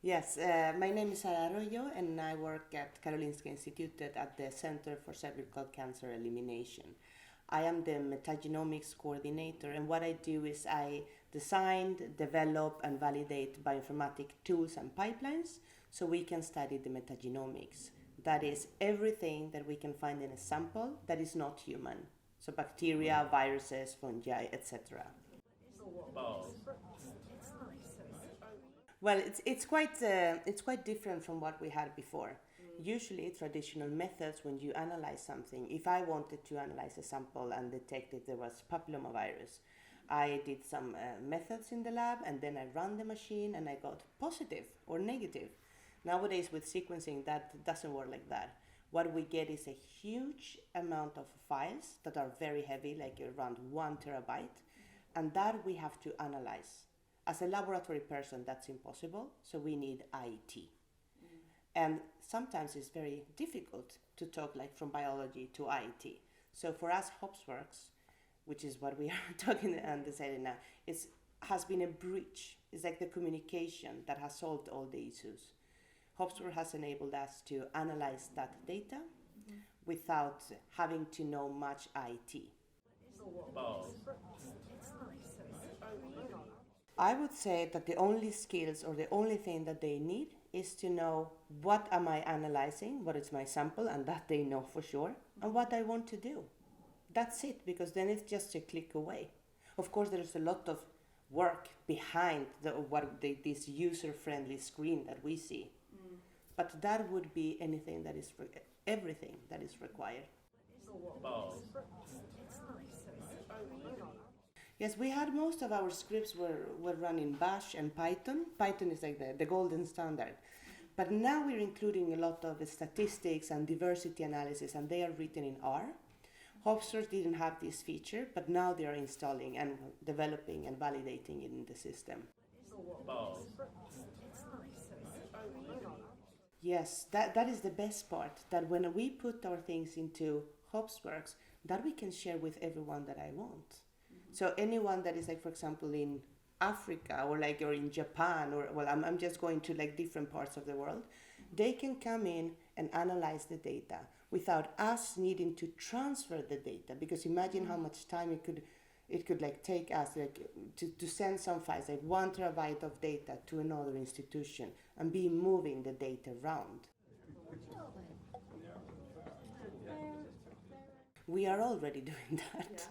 Yes, my name is Sara Arroyo and I work at Karolinska Institute at the Center for Cervical Cancer Elimination. I am the metagenomics coordinator, and what I do is I design, develop and validate bioinformatic tools and pipelines so we can study the metagenomics. That is everything that we can find in a sample that is not human. So bacteria, viruses, fungi, etc. Well, it's quite different from what we had before. Usually, traditional methods when you analyze something. If I wanted to analyze a sample and detect if there was papillomavirus, I did some methods in the lab and then I ran the machine and I got positive or negative. Nowadays, with sequencing, that doesn't work like that. What we get is a huge amount of files that are very heavy, like around 1 terabyte, and that we have to analyze. As a laboratory person, that's impossible, so we need IT. And sometimes it's very difficult to talk like from biology to IT. So for us, Hopsworks, which is what we are talking and deciding now, has been a bridge. It's like the communication that has solved all the issues. Hopsworks has enabled us to analyze that data without having to know much IT. I would say that the only skills or the only thing that they need is to know what am I analyzing, what is my sample, and that they know for sure, and what I want to do. That's it, because then it's just a click away. Of course, there's a lot of work behind this user-friendly screen that we see, but that would be everything that is required. Yes, we had most of our scripts were run in Bash and Python. Python is like the golden standard. But now we're including a lot of statistics and diversity analysis, and they are written in R. Hopsworks didn't have this feature, but now they are installing and developing and validating it in the system. Yes, that is the best part, that when we put our things into Hopsworks, that we can share with everyone that I want. So anyone that is like, for example, in Africa or in Japan, or well, I'm just going to like different parts of the world, they can come in and analyze the data without us needing to transfer the data. Because imagine how much time it could like take us to send some files, like 1 terabyte of data to another institution and be moving the data around. We are already doing that. Yeah.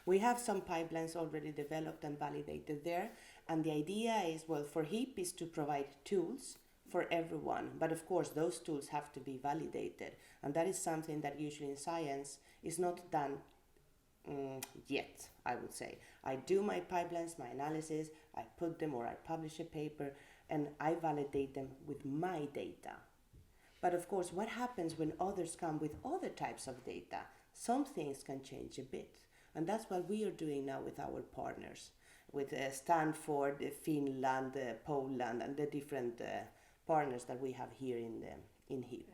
We have some pipelines already developed and validated there, and the idea is, well, for HEAP is to provide tools for everyone, but of course those tools have to be validated, and that is something that usually in science is not done yet, I would say. I do my pipelines, my analysis, I put them or I publish a paper, and I validate them with my data. But of course, what happens when others come with other types of data? Some things can change a bit. And that's what we are doing now with our partners, with Stanford, Finland, Poland, and the different partners that we have here in HEAP.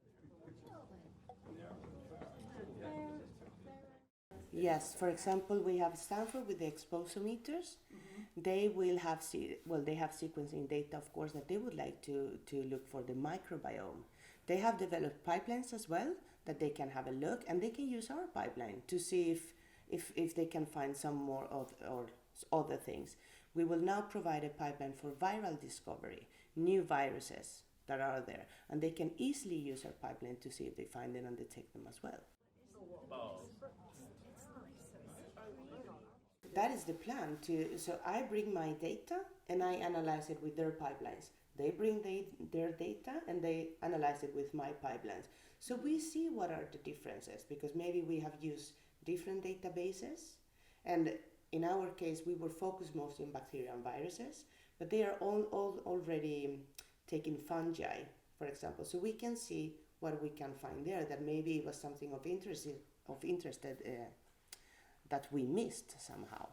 Yes, for example, we have Stanford with the exposometers. They will have they have sequencing data, of course, that they would like to look for the microbiome. They have developed pipelines as well that they can have a look, and they can use our pipeline to see if they can find some more or other things. We will now provide a pipeline for viral discovery, new viruses that are there, and they can easily use our pipeline to see if they find them and detect them as well. That is the plan. So I bring my data and I analyze it with their pipelines. They bring their data and they analyze it with my pipelines. So we see what are the differences, because maybe we have used different databases, and in our case we were focused mostly on bacteria and viruses, but they are all already taking fungi, for example. So we can see what we can find there that maybe was something of interest that we missed somehow.